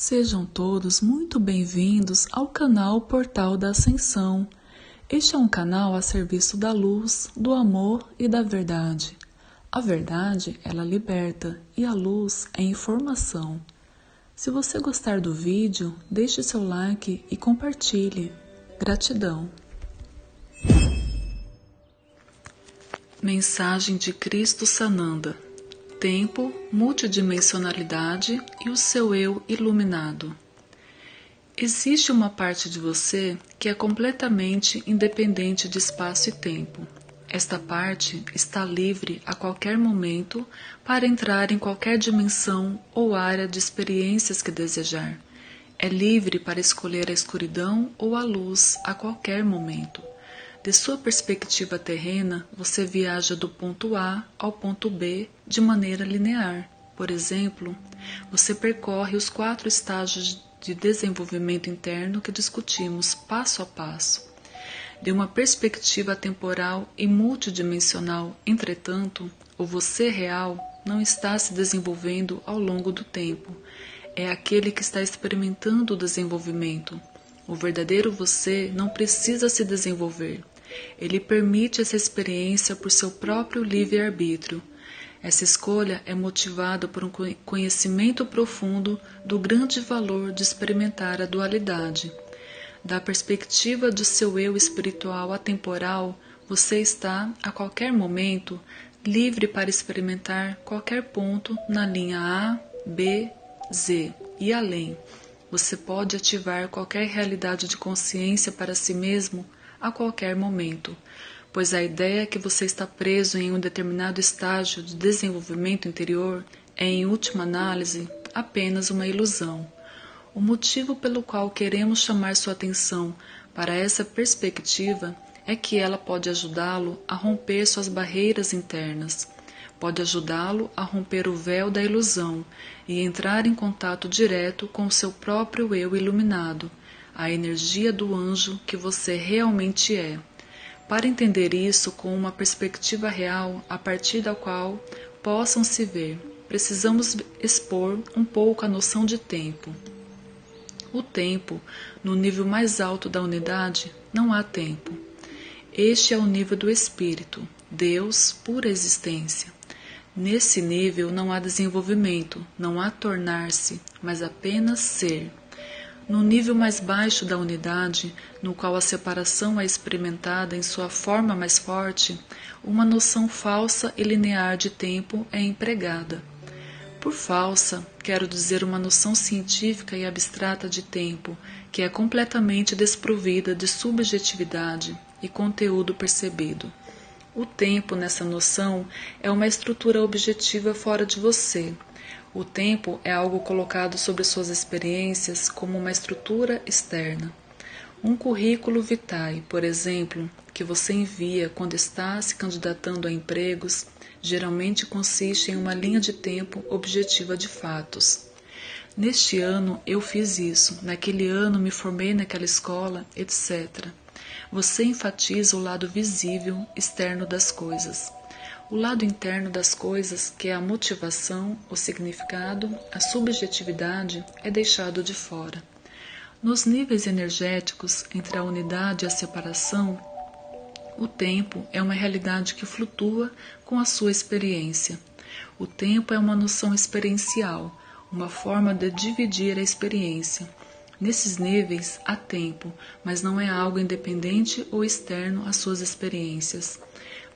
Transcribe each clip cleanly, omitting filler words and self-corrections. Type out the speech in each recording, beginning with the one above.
Sejam todos muito bem-vindos ao canal Portal da Ascensão. Este é um canal a serviço da luz, do amor e da verdade. A verdade, ela liberta e a luz é informação. Se você gostar do vídeo, deixe seu like e compartilhe. Gratidão. Mensagem de Cristo Sananda. Tempo, multidimensionalidade e o seu eu iluminado. Existe uma parte de você que é completamente independente de espaço e tempo. Esta parte está livre a qualquer momento para entrar em qualquer dimensão ou área de experiências que desejar. É livre para escolher a escuridão ou a luz a qualquer momento. De sua perspectiva terrena, você viaja do ponto A ao ponto B de maneira linear. Por exemplo, você percorre os 4 estágios de desenvolvimento interno que discutimos passo a passo. De uma perspectiva temporal e multidimensional, entretanto, o você real não está se desenvolvendo ao longo do tempo. É aquele que está experimentando o desenvolvimento. O verdadeiro você não precisa se desenvolver. Ele permite essa experiência por seu próprio livre-arbítrio. Essa escolha é motivada por um conhecimento profundo do grande valor de experimentar a dualidade. Da perspectiva do seu eu espiritual atemporal, você está, a qualquer momento, livre para experimentar qualquer ponto na linha A, B, Z e além. Você pode ativar qualquer realidade de consciência para si mesmo a qualquer momento, pois a ideia que você está preso em um determinado estágio de desenvolvimento interior é, em última análise, apenas uma ilusão. O motivo pelo qual queremos chamar sua atenção para essa perspectiva é que ela pode ajudá-lo a romper suas barreiras internas, pode ajudá-lo a romper o véu da ilusão e entrar em contato direto com o seu próprio eu iluminado, a energia do anjo que você realmente é. Para entender isso com uma perspectiva real a partir da qual possam se ver, precisamos expor um pouco a noção de tempo. O tempo, no nível mais alto da unidade, não há tempo. Este é o nível do espírito, Deus, pura existência. Nesse nível não há desenvolvimento, não há tornar-se, mas apenas ser. No nível mais baixo da unidade, no qual a separação é experimentada em sua forma mais forte, uma noção falsa e linear de tempo é empregada. Por falsa, quero dizer uma noção científica e abstrata de tempo, que é completamente desprovida de subjetividade e conteúdo percebido. O tempo, nessa noção, é uma estrutura objetiva fora de você. O tempo é algo colocado sobre suas experiências como uma estrutura externa. Um currículo vitae, por exemplo, que você envia quando está se candidatando a empregos, geralmente consiste em uma linha de tempo objetiva de fatos. Neste ano eu fiz isso, naquele ano me formei naquela escola, etc. Você enfatiza o lado visível, externo das coisas. O lado interno das coisas, que é a motivação, o significado, a subjetividade, é deixado de fora. Nos níveis energéticos, entre a unidade e a separação, o tempo é uma realidade que flutua com a sua experiência. O tempo é uma noção experiencial, uma forma de dividir a experiência. Nesses níveis há tempo, mas não é algo independente ou externo às suas experiências.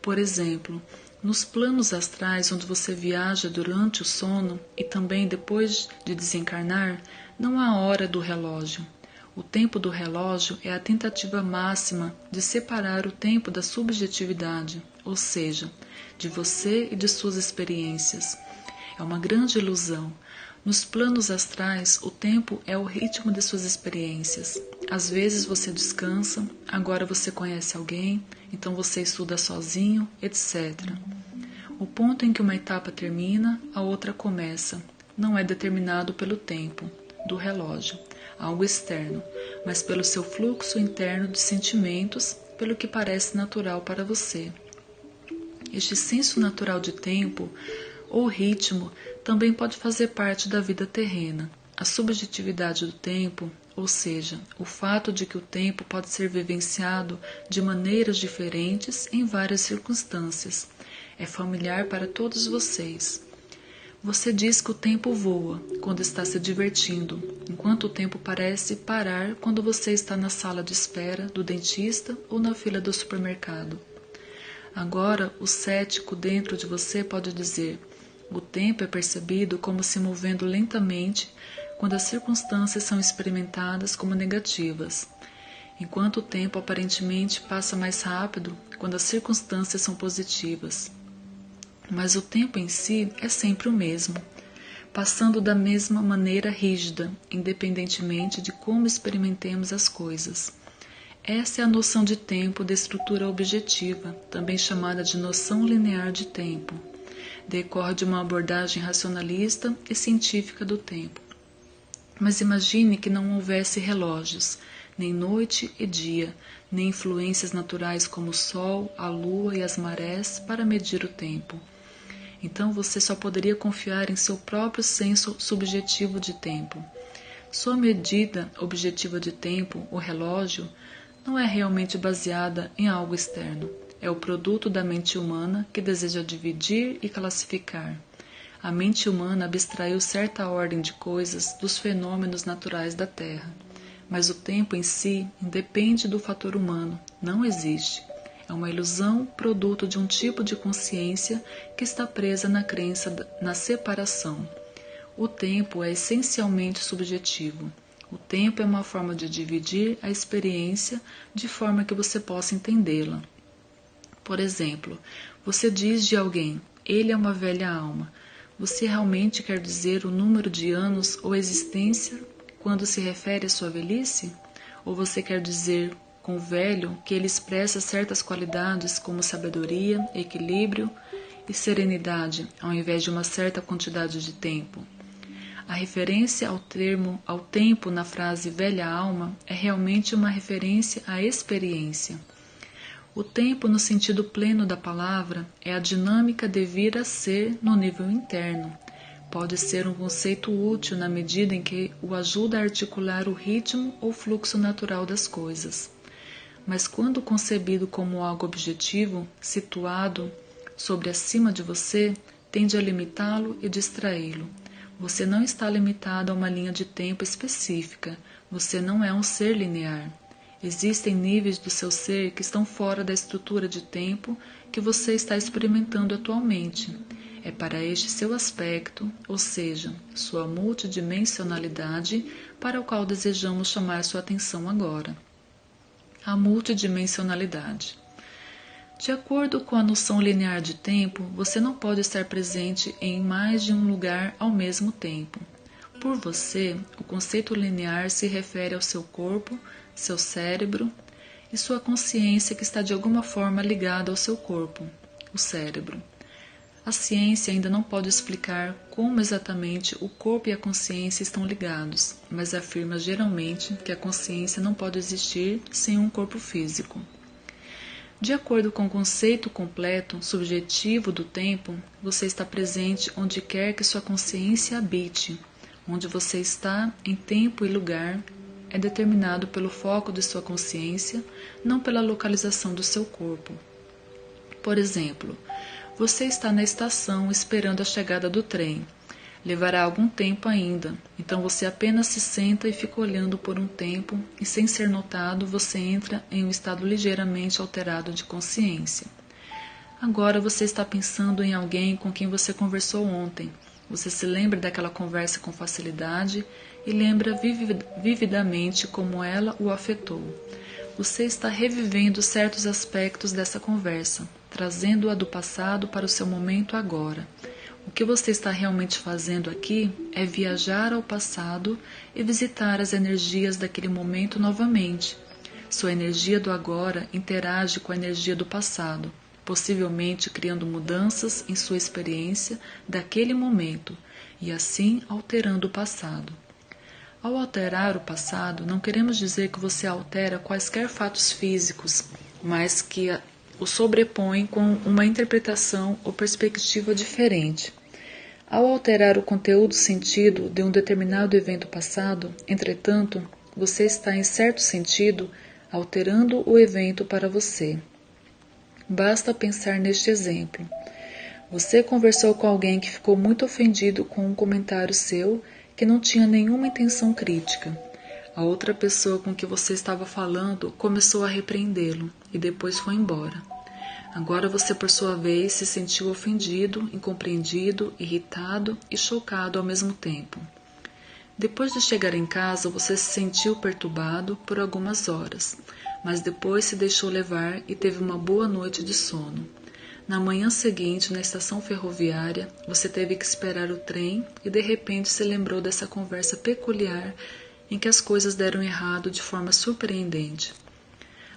Por exemplo, nos planos astrais onde você viaja durante o sono e também depois de desencarnar, não há hora do relógio. O tempo do relógio é a tentativa máxima de separar o tempo da subjetividade, ou seja, de você e de suas experiências. É uma grande ilusão. Nos planos astrais, o tempo é o ritmo de suas experiências. Às vezes você descansa, agora você conhece alguém, então você estuda sozinho, etc. O ponto em que uma etapa termina, a outra começa. Não é determinado pelo tempo, do relógio, algo externo, mas pelo seu fluxo interno de sentimentos, pelo que parece natural para você. Este senso natural de tempo, ou ritmo, também pode fazer parte da vida terrena. a subjetividade do tempo, ou seja, o fato de que o tempo pode ser vivenciado de maneiras diferentes em várias circunstâncias, é familiar para todos vocês. Você diz que o tempo voa quando está se divertindo, enquanto o tempo parece parar quando você está na sala de espera do dentista ou na fila do supermercado. Agora, o cético dentro de você pode dizer: o tempo é percebido como se movendo lentamente quando as circunstâncias são experimentadas como negativas, enquanto o tempo aparentemente passa mais rápido quando as circunstâncias são positivas. Mas o tempo em si é sempre o mesmo, passando da mesma maneira rígida, independentemente de como experimentemos as coisas. Essa é a noção de tempo de estrutura objetiva, também chamada de noção linear de tempo. Decorre de uma abordagem racionalista e científica do tempo. Mas imagine que não houvesse relógios, nem noite e dia, nem influências naturais como o sol, a lua e as marés para medir o tempo. Então você só poderia confiar em seu próprio senso subjetivo de tempo. Sua medida objetiva de tempo, o relógio, não é realmente baseada em algo externo. É o produto da mente humana que deseja dividir e classificar. A mente humana abstraiu certa ordem de coisas dos fenômenos naturais da Terra. Mas o tempo em si independe do fator humano, não existe. É uma ilusão produto de um tipo de consciência que está presa na crença na separação. O tempo é essencialmente subjetivo. O tempo é uma forma de dividir a experiência de forma que você possa entendê-la. Por exemplo, você diz de alguém: ele é uma velha alma. Você realmente quer dizer o número de anos ou existência quando se refere à sua velhice? Ou você quer dizer com o velho que ele expressa certas qualidades como sabedoria, equilíbrio e serenidade, ao invés de uma certa quantidade de tempo? A referência ao tempo na frase velha alma é realmente uma referência à experiência. O tempo, no sentido pleno da palavra, é a dinâmica de vir a ser no nível interno. Pode ser um conceito útil na medida em que o ajuda a articular o ritmo ou fluxo natural das coisas. Mas quando concebido como algo objetivo, situado sobre acima de você, tende a limitá-lo e distraí-lo. Você não está limitado a uma linha de tempo específica. Você não é um ser linear. Existem níveis do seu ser que estão fora da estrutura de tempo que você está experimentando atualmente. É para este seu aspecto, ou seja, sua multidimensionalidade, para o qual desejamos chamar sua atenção agora. A multidimensionalidade. De acordo com a noção linear de tempo, você não pode estar presente em mais de um lugar ao mesmo tempo. Por você, o conceito linear se refere ao seu corpo, seu cérebro e sua consciência que está de alguma forma ligada ao seu corpo, o cérebro. A ciência ainda não pode explicar como exatamente o corpo e a consciência estão ligados, mas afirma geralmente que a consciência não pode existir sem um corpo físico. De acordo com o conceito completo, subjetivo do tempo, você está presente onde quer que sua consciência habite. Onde você está, em tempo e lugar, é determinado pelo foco de sua consciência, não pela localização do seu corpo. Por exemplo, você está na estação esperando a chegada do trem. Levará algum tempo ainda, então você apenas se senta e fica olhando por um tempo e, sem ser notado, você entra em um estado ligeiramente alterado de consciência. Agora você está pensando em alguém com quem você conversou ontem. Você se lembra daquela conversa com facilidade e lembra vividamente como ela o afetou. Você está revivendo certos aspectos dessa conversa, trazendo-a do passado para o seu momento agora. O que você está realmente fazendo aqui é viajar ao passado e visitar as energias daquele momento novamente. Sua energia do agora interage com a energia do passado, possivelmente criando mudanças em sua experiência daquele momento e assim alterando o passado. Ao alterar o passado, não queremos dizer que você altera quaisquer fatos físicos, mas que o sobrepõe com uma interpretação ou perspectiva diferente. Ao alterar o conteúdo sentido de um determinado evento passado, entretanto, você está, em certo sentido, alterando o evento para você. Basta pensar neste exemplo. Você conversou com alguém que ficou muito ofendido com um comentário seu que não tinha nenhuma intenção crítica. A outra pessoa com que você estava falando começou a repreendê-lo e depois foi embora. Agora você, por sua vez, se sentiu ofendido, incompreendido, irritado e chocado ao mesmo tempo. Depois de chegar em casa, você se sentiu perturbado por algumas horas, mas depois se deixou levar e teve uma boa noite de sono. Na manhã seguinte, na estação ferroviária, você teve que esperar o trem e de repente se lembrou dessa conversa peculiar em que as coisas deram errado de forma surpreendente.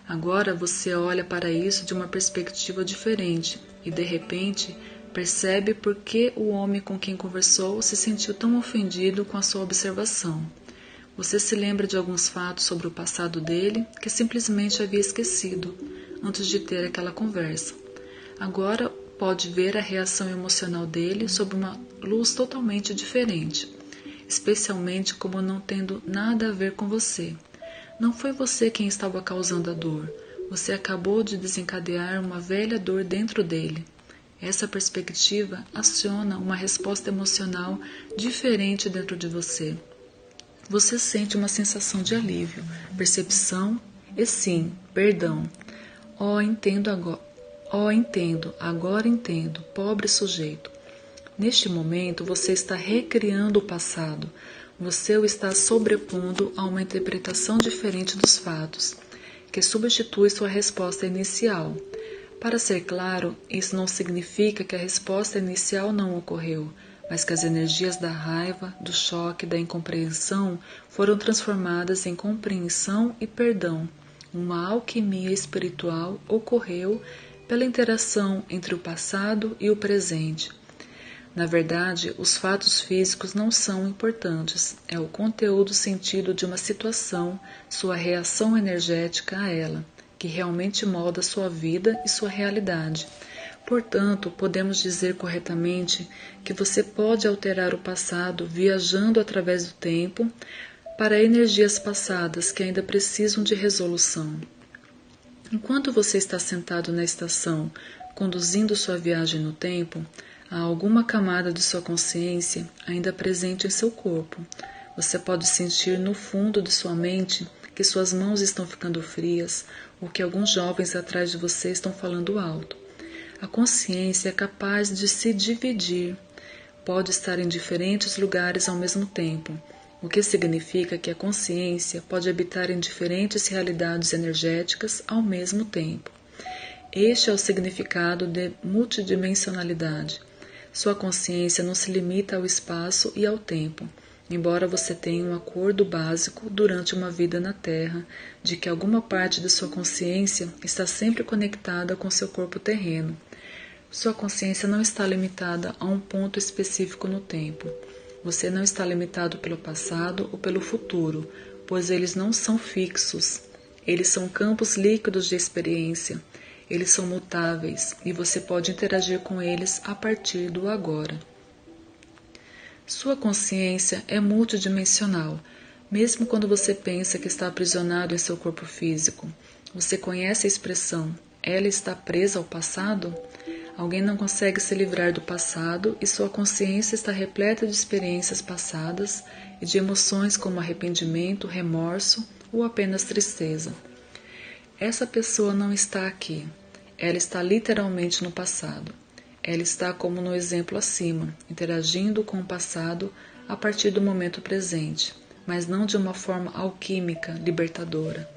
Agora você olha para isso de uma perspectiva diferente e, de repente, percebe por que o homem com quem conversou se sentiu tão ofendido com a sua observação. Você se lembra de alguns fatos sobre o passado dele que simplesmente havia esquecido antes de ter aquela conversa. Agora pode ver a reação emocional dele sob uma luz totalmente diferente, especialmente como não tendo nada a ver com você. Não foi você quem estava causando a dor. Você acabou de desencadear uma velha dor dentro dele. Essa perspectiva aciona uma resposta emocional diferente dentro de você. Você sente uma sensação de alívio, percepção e sim, perdão. Agora entendo, pobre sujeito. Neste momento você está recriando o passado. Você o está sobrepondo a uma interpretação diferente dos fatos, que substitui sua resposta inicial. Para ser claro, isso não significa que a resposta inicial não ocorreu, mas que as energias da raiva, do choque, da incompreensão foram transformadas em compreensão e perdão. Uma alquimia espiritual ocorreu pela interação entre o passado e o presente. Na verdade, os fatos físicos não são importantes, é o conteúdo sentido de uma situação, sua reação energética a ela, que realmente molda sua vida e sua realidade. Portanto, podemos dizer corretamente que você pode alterar o passado viajando através do tempo para energias passadas que ainda precisam de resolução. Enquanto você está sentado na estação, conduzindo sua viagem no tempo, há alguma camada de sua consciência ainda presente em seu corpo. Você pode sentir no fundo de sua mente que suas mãos estão ficando frias ou que alguns jovens atrás de você estão falando alto. A consciência é capaz de se dividir, pode estar em diferentes lugares ao mesmo tempo, o que significa que a consciência pode habitar em diferentes realidades energéticas ao mesmo tempo. Este é o significado de multidimensionalidade. Sua consciência não se limita ao espaço e ao tempo, embora você tenha um acordo básico durante uma vida na Terra de que alguma parte de sua consciência está sempre conectada com seu corpo terreno. Sua consciência não está limitada a um ponto específico no tempo. Você não está limitado pelo passado ou pelo futuro, pois eles não são fixos. Eles são campos líquidos de experiência. Eles são mutáveis e você pode interagir com eles a partir do agora. Sua consciência é multidimensional, mesmo quando você pensa que está aprisionado em seu corpo físico. Você conhece a expressão, ela está presa ao passado? Alguém não consegue se livrar do passado e sua consciência está repleta de experiências passadas e de emoções como arrependimento, remorso ou apenas tristeza. Essa pessoa não está aqui. Ela está literalmente no passado. Ela está como no exemplo acima, interagindo com o passado a partir do momento presente, mas não de uma forma alquímica, libertadora.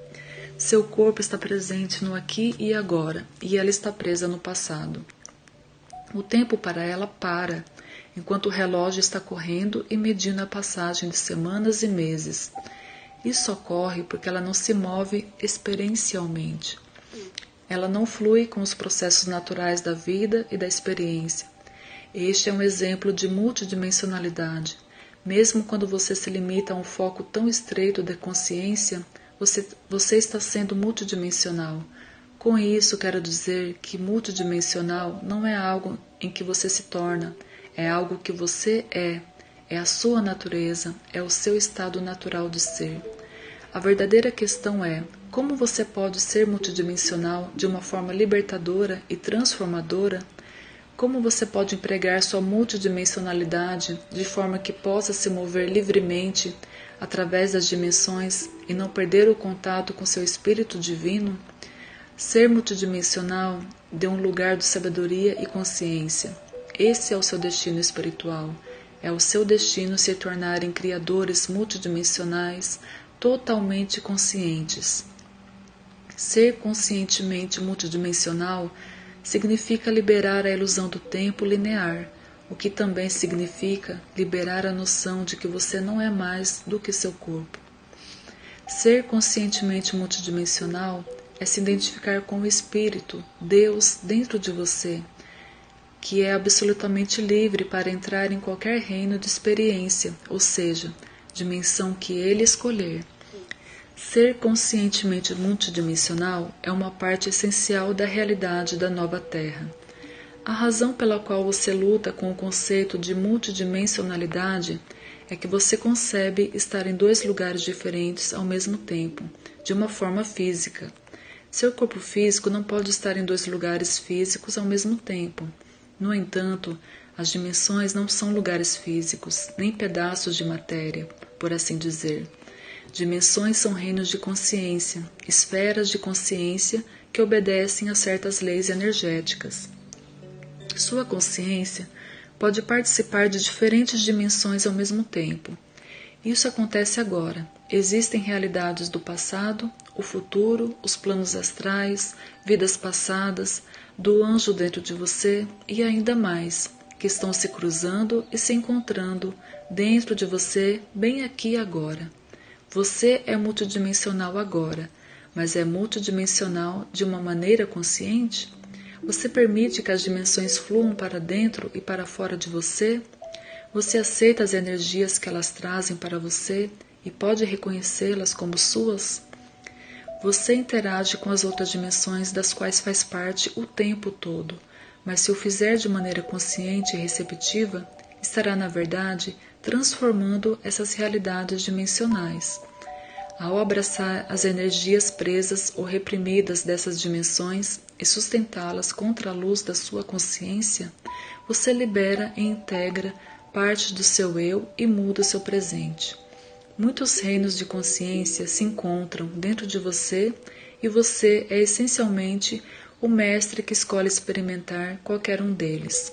Seu corpo está presente no aqui e agora, e ela está presa no passado. O tempo para ela para, enquanto o relógio está correndo e medindo a passagem de semanas e meses. Isso ocorre porque ela não se move experiencialmente. Ela não flui com os processos naturais da vida e da experiência. Este é um exemplo de multidimensionalidade. Mesmo quando você se limita a um foco tão estreito de consciência, você está sendo multidimensional. Com isso, quero dizer que multidimensional não é algo em que você se torna, É algo que você é a sua natureza, é o seu estado natural de ser. A verdadeira questão é: como você pode ser multidimensional de uma forma libertadora e transformadora? Como você pode empregar sua multidimensionalidade de forma que possa se mover livremente através das dimensões e não perder o contato com seu espírito divino? Ser multidimensional dê um lugar de sabedoria e consciência. Esse é o seu destino espiritual. É o seu destino se tornarem criadores multidimensionais totalmente conscientes. Ser conscientemente multidimensional significa liberar a ilusão do tempo linear, o que também significa liberar a noção de que você não é mais do que seu corpo. Ser conscientemente multidimensional é se identificar com o Espírito, Deus, dentro de você, que é absolutamente livre para entrar em qualquer reino de experiência, ou seja, dimensão que ele escolher. Ser conscientemente multidimensional é uma parte essencial da realidade da nova Terra. A razão pela qual você luta com o conceito de multidimensionalidade é que você concebe estar em dois lugares diferentes ao mesmo tempo, de uma forma física. Seu corpo físico não pode estar em dois lugares físicos ao mesmo tempo. No entanto, as dimensões não são lugares físicos, nem pedaços de matéria, por assim dizer. Dimensões são reinos de consciência, esferas de consciência que obedecem a certas leis energéticas. Sua consciência pode participar de diferentes dimensões ao mesmo tempo. Isso acontece agora. Existem realidades do passado, o futuro, os planos astrais, vidas passadas, do anjo dentro de você e ainda mais, que estão se cruzando e se encontrando dentro de você, bem aqui e agora. Você é multidimensional agora, mas é multidimensional de uma maneira consciente? Você permite que as dimensões fluam para dentro e para fora de você? Você aceita as energias que elas trazem para você e pode reconhecê-las como suas? Você interage com as outras dimensões das quais faz parte o tempo todo, mas se o fizer de maneira consciente e receptiva, estará, na verdade, transformando essas realidades dimensionais. Ao abraçar as energias presas ou reprimidas dessas dimensões e sustentá-las contra a luz da sua consciência, você libera e integra parte do seu eu e muda seu presente. Muitos reinos de consciência se encontram dentro de você e você é essencialmente o mestre que escolhe experimentar qualquer um deles.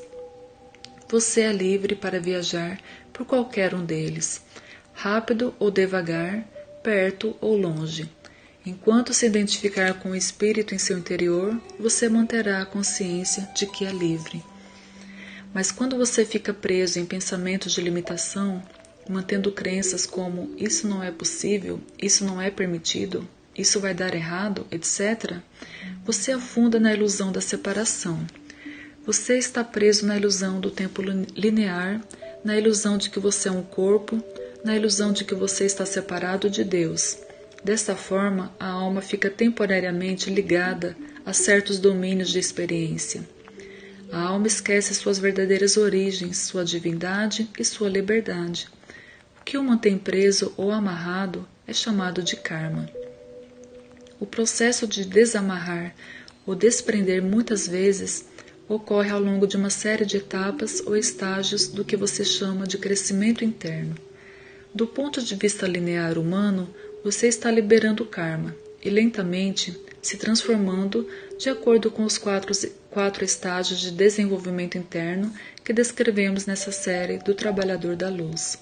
Você é livre para viajar por qualquer um deles, rápido ou devagar, perto ou longe. Enquanto se identificar com o espírito em seu interior, você manterá a consciência de que é livre. Mas quando você fica preso em pensamentos de limitação, mantendo crenças como isso não é possível, isso não é permitido, isso vai dar errado, etc., você afunda na ilusão da separação. Você está preso na ilusão do tempo linear, na ilusão de que você é um corpo, na ilusão de que você está separado de Deus. Desta forma, a alma fica temporariamente ligada a certos domínios de experiência. A alma esquece suas verdadeiras origens, sua divindade e sua liberdade. O que o mantém preso ou amarrado é chamado de karma. O processo de desamarrar ou desprender muitas vezes ocorre ao longo de uma série de etapas ou estágios do que você chama de crescimento interno. Do ponto de vista linear humano, você está liberando o karma e lentamente se transformando de acordo com os quatro estágios de desenvolvimento interno que descrevemos nessa série do Trabalhador da Luz.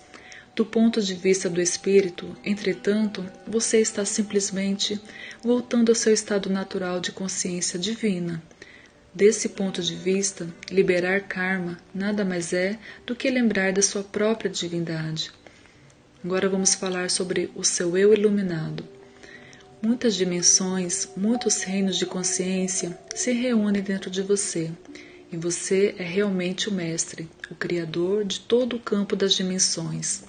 Do ponto de vista do espírito, entretanto, você está simplesmente voltando ao seu estado natural de consciência divina. Desse ponto de vista, liberar karma nada mais é do que lembrar da sua própria divindade. Agora vamos falar sobre o seu eu iluminado. Muitas dimensões, muitos reinos de consciência se reúnem dentro de você, e você é realmente o mestre, o criador de todo o campo das dimensões.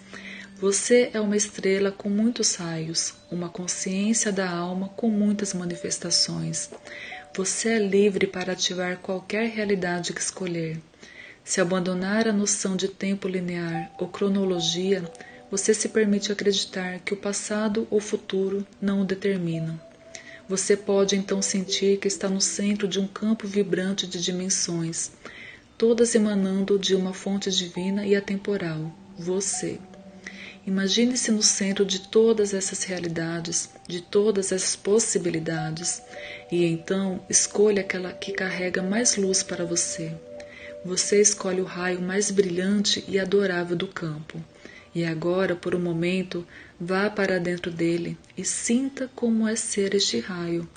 Você é uma estrela com muitos raios, uma consciência da alma com muitas manifestações. Você é livre para ativar qualquer realidade que escolher. Se abandonar a noção de tempo linear ou cronologia, você se permite acreditar que o passado ou futuro não o determinam. Você pode então sentir que está no centro de um campo vibrante de dimensões, todas emanando de uma fonte divina e atemporal, você. Imagine-se no centro de todas essas realidades, de todas essas possibilidades, e então escolha aquela que carrega mais luz para você. Você escolhe o raio mais brilhante e adorável do campo. E agora, por um momento, vá para dentro dele e sinta como é ser este raio.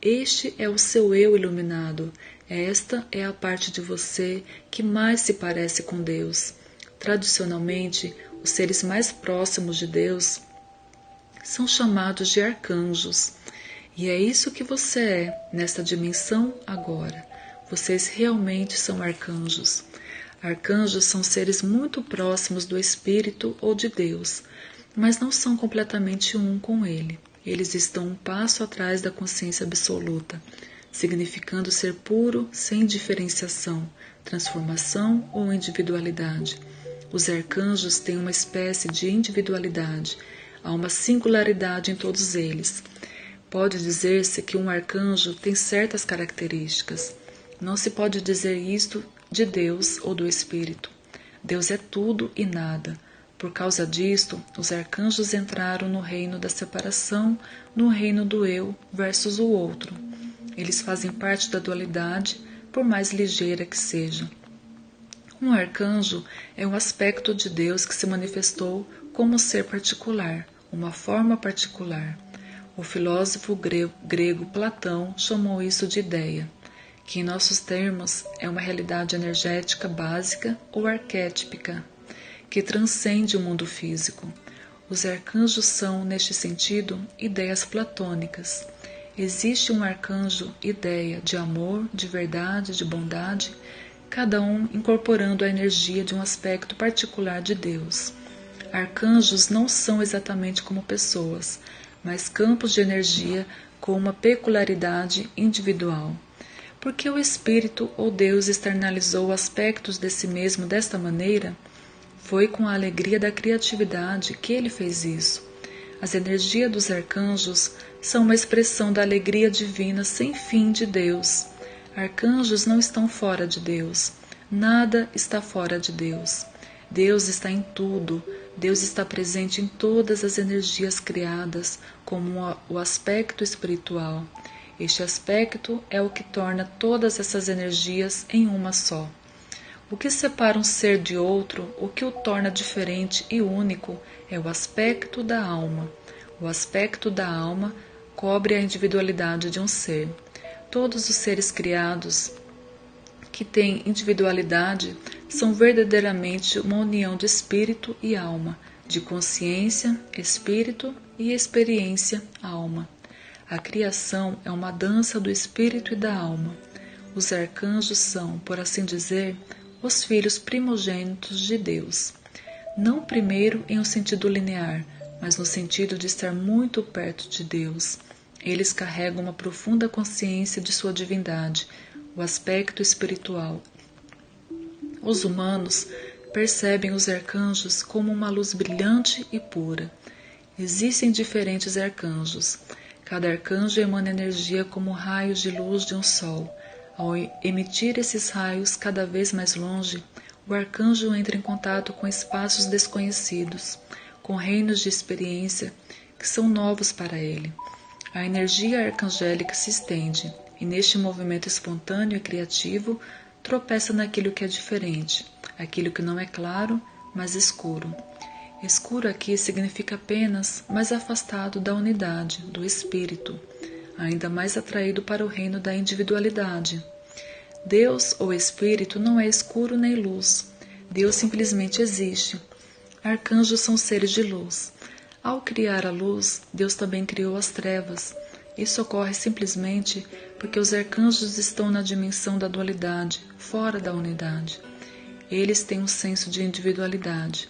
Este é o seu eu iluminado. Esta é a parte de você que mais se parece com Deus. Tradicionalmente, os seres mais próximos de Deus são chamados de arcanjos. E é isso que você é nesta dimensão agora. Vocês realmente são arcanjos. Arcanjos são seres muito próximos do Espírito ou de Deus, mas não são completamente um com Ele. Eles estão um passo atrás da consciência absoluta, significando ser puro sem diferenciação, transformação ou individualidade. Os arcanjos têm uma espécie de individualidade, há uma singularidade em todos eles. Pode dizer-se que um arcanjo tem certas características. Não se pode dizer isto de Deus ou do Espírito. Deus é tudo e nada. Por causa disto, os arcanjos entraram no reino da separação, no reino do eu versus o outro. Eles fazem parte da dualidade, por mais ligeira que seja. Um arcanjo é um aspecto de Deus que se manifestou como ser particular, uma forma particular. O filósofo grego Platão chamou isso de ideia, que em nossos termos é uma realidade energética básica ou arquétipica, que transcende o mundo físico. Os arcanjos são, neste sentido, ideias platônicas. Existe um arcanjo ideia de amor, de verdade, de bondade, cada um incorporando a energia de um aspecto particular de Deus. Arcanjos não são exatamente como pessoas, mas campos de energia com uma peculiaridade individual. Porque o Espírito ou Deus externalizou aspectos de si mesmo desta maneira? Foi com a alegria da criatividade que ele fez isso. As energias dos arcanjos são uma expressão da alegria divina sem fim de Deus. Arcanjos não estão fora de Deus. Nada está fora de Deus. Deus está em tudo. Deus está presente em todas as energias criadas, como o aspecto espiritual. Este aspecto é o que torna todas essas energias em uma só. O que separa um ser de outro, o que o torna diferente e único, é o aspecto da alma. O aspecto da alma cobre a individualidade de um ser. Todos os seres criados que têm individualidade são verdadeiramente uma união de espírito e alma, de consciência, espírito e experiência, alma. A criação é uma dança do espírito e da alma. Os arcanjos são, por assim dizer, os filhos primogênitos de Deus. Não primeiro em um sentido linear, mas no sentido de estar muito perto de Deus. Eles carregam uma profunda consciência de sua divindade, o aspecto espiritual. Os humanos percebem os arcanjos como uma luz brilhante e pura. Existem diferentes arcanjos. Cada arcanjo emana energia como raios de luz de um sol. Ao emitir esses raios cada vez mais longe, o arcanjo entra em contato com espaços desconhecidos, com reinos de experiência que são novos para ele. A energia arcangélica se estende, e neste movimento espontâneo e criativo, tropeça naquilo que é diferente, aquilo que não é claro, mas escuro. Escuro aqui significa apenas mais afastado da unidade, do espírito, ainda mais atraído para o reino da individualidade. Deus ou espírito não é escuro nem luz. Deus simplesmente existe. Arcanjos são seres de luz. Ao criar a luz, Deus também criou as trevas. Isso ocorre simplesmente porque os arcanjos estão na dimensão da dualidade, fora da unidade. Eles têm um senso de individualidade.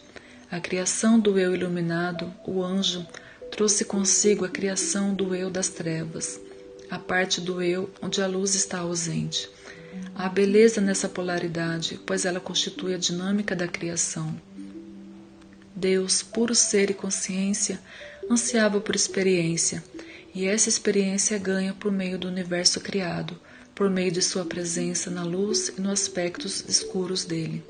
A criação do eu iluminado, o anjo, trouxe consigo a criação do eu das trevas, a parte do eu onde a luz está ausente. Há beleza nessa polaridade, pois ela constitui a dinâmica da criação. Deus, puro ser e consciência, ansiava por experiência, e essa experiência é ganha por meio do universo criado, por meio de sua presença na luz e nos aspectos escuros dele.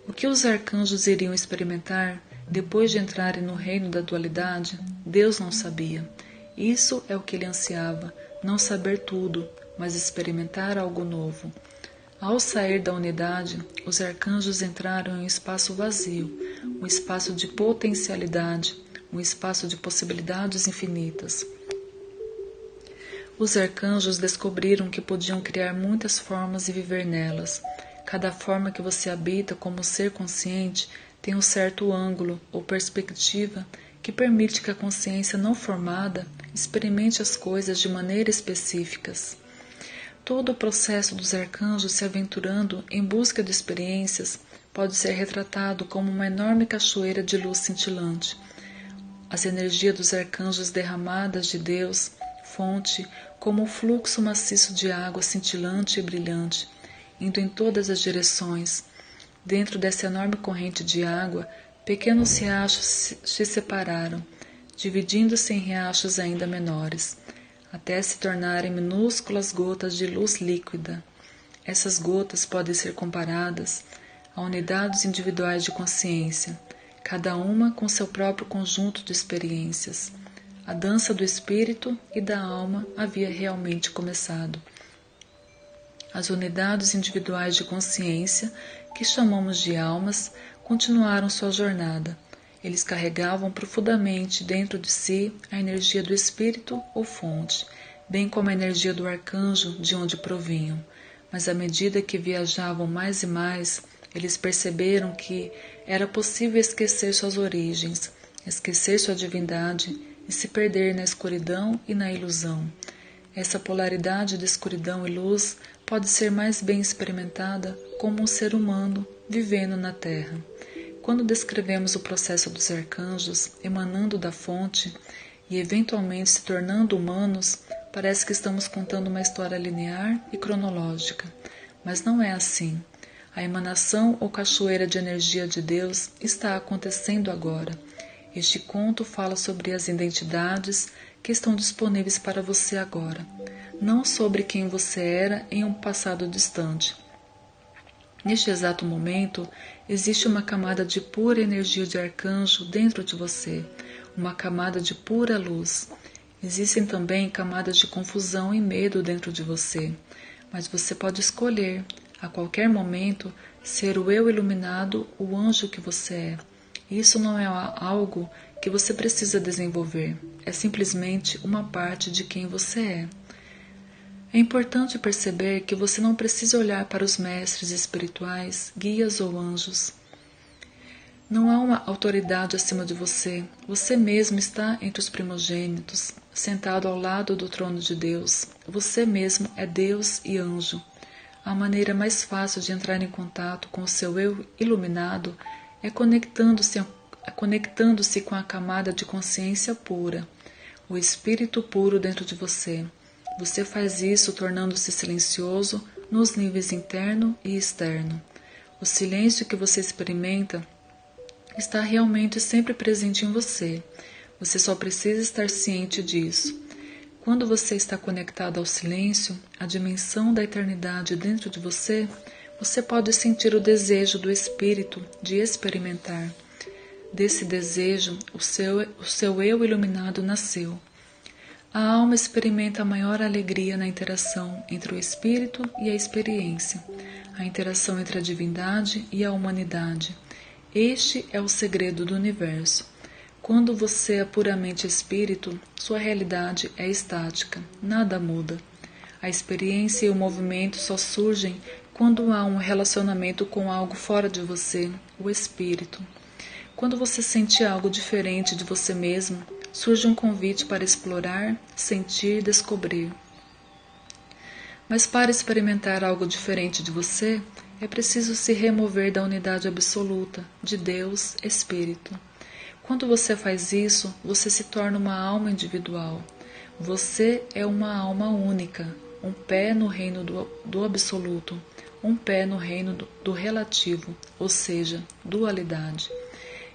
O que os arcanjos iriam experimentar depois de entrarem no reino da dualidade, Deus não sabia. Isso é o que ele ansiava, não saber tudo, mas experimentar algo novo. Ao sair da unidade, os arcanjos entraram em um espaço vazio, um espaço de potencialidade, um espaço de possibilidades infinitas. Os arcanjos descobriram que podiam criar muitas formas e viver nelas. Cada forma que você habita como ser consciente tem um certo ângulo ou perspectiva que permite que a consciência não formada experimente as coisas de maneira específicas. Todo o processo dos arcanjos se aventurando em busca de experiências pode ser retratado como uma enorme cachoeira de luz cintilante. As energias dos arcanjos derramadas de Deus, fonte, como um fluxo maciço de água cintilante e brilhante, indo em todas as direções. Dentro dessa enorme corrente de água, pequenos riachos se separaram, dividindo-se em riachos ainda menores, até se tornarem minúsculas gotas de luz líquida. Essas gotas podem ser comparadas a unidades individuais de consciência, cada uma com seu próprio conjunto de experiências. A dança do espírito e da alma havia realmente começado. As unidades individuais de consciência, que chamamos de almas, continuaram sua jornada. Eles carregavam profundamente dentro de si a energia do espírito ou fonte, bem como a energia do arcanjo de onde provinham. Mas à medida que viajavam mais e mais, eles perceberam que era possível esquecer suas origens, esquecer sua divindade e se perder na escuridão e na ilusão. Essa polaridade de escuridão e luz pode ser mais bem experimentada como um ser humano vivendo na Terra. Quando descrevemos o processo dos arcanjos emanando da fonte e eventualmente se tornando humanos, parece que estamos contando uma história linear e cronológica, mas não é assim. A emanação ou cachoeira de energia de Deus está acontecendo agora. Este conto fala sobre as identidades que estão disponíveis para você agora, não sobre quem você era em um passado distante. Neste exato momento, existe uma camada de pura energia de arcanjo dentro de você, uma camada de pura luz. Existem também camadas de confusão e medo dentro de você, mas você pode escolher, a qualquer momento, ser o eu iluminado, o anjo que você é. Isso não é algo que você precisa desenvolver, é simplesmente uma parte de quem você é. É importante perceber que você não precisa olhar para os mestres espirituais, guias ou anjos. Não há uma autoridade acima de você. Você mesmo está entre os primogênitos, sentado ao lado do trono de Deus. Você mesmo é Deus e anjo. A maneira mais fácil de entrar em contato com o seu eu iluminado é conectando-se com a camada de consciência pura, o espírito puro dentro de você. Você faz isso tornando-se silencioso nos níveis interno e externo. O silêncio que você experimenta está realmente sempre presente em você. Você só precisa estar ciente disso. Quando você está conectado ao silêncio, a dimensão da eternidade dentro de você, você pode sentir o desejo do espírito de experimentar. Desse desejo, o seu eu iluminado nasceu. A alma experimenta a maior alegria na interação entre o espírito e a experiência, a interação entre a divindade e a humanidade. Este é o segredo do universo. Quando você é puramente espírito, sua realidade é estática, nada muda. A experiência e o movimento só surgem quando há um relacionamento com algo fora de você, o espírito. Quando você sente algo diferente de você mesmo, surge um convite para explorar, sentir, descobrir. Mas para experimentar algo diferente de você, é preciso se remover da unidade absoluta, de Deus, Espírito. Quando você faz isso, você se torna uma alma individual. Você é uma alma única, um pé no reino do absoluto, um pé no reino do relativo, ou seja, dualidade.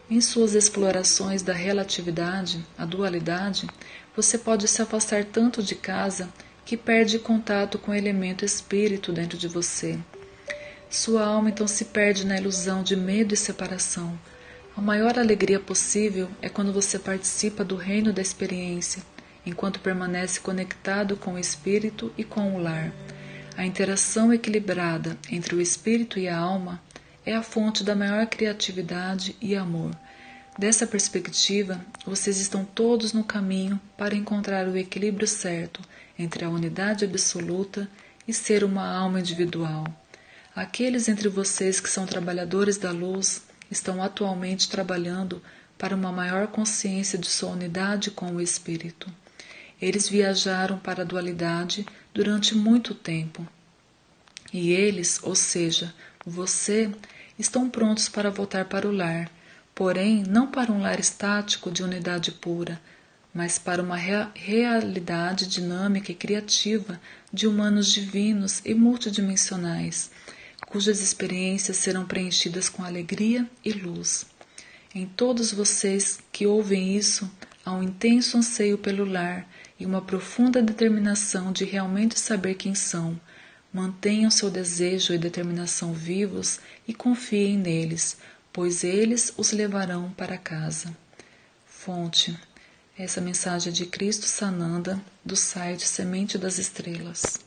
Em suas explorações da relatividade, a dualidade, você pode se afastar tanto de casa que perde contato com o elemento espírito dentro de você. Sua alma então se perde na ilusão de medo e separação. A maior alegria possível é quando você participa do reino da experiência, enquanto permanece conectado com o espírito e com o lar. A interação equilibrada entre o espírito e a alma é a fonte da maior criatividade e amor. Dessa perspectiva, vocês estão todos no caminho para encontrar o equilíbrio certo entre a unidade absoluta e ser uma alma individual. Aqueles entre vocês que são trabalhadores da luz estão atualmente trabalhando para uma maior consciência de sua unidade com o espírito. Eles viajaram para a dualidade durante muito tempo. E eles, ou seja, você, estão prontos para voltar para o lar, porém não para um lar estático de unidade pura, mas para uma realidade dinâmica e criativa de humanos divinos e multidimensionais, cujas experiências serão preenchidas com alegria e luz. Em todos vocês que ouvem isso, há um intenso anseio pelo lar e uma profunda determinação de realmente saber quem são. Mantenham seu desejo e determinação vivos e confiem neles, pois eles os levarão para casa. Fonte: essa mensagem é de Cristo Sananda, do site Semente das Estrelas.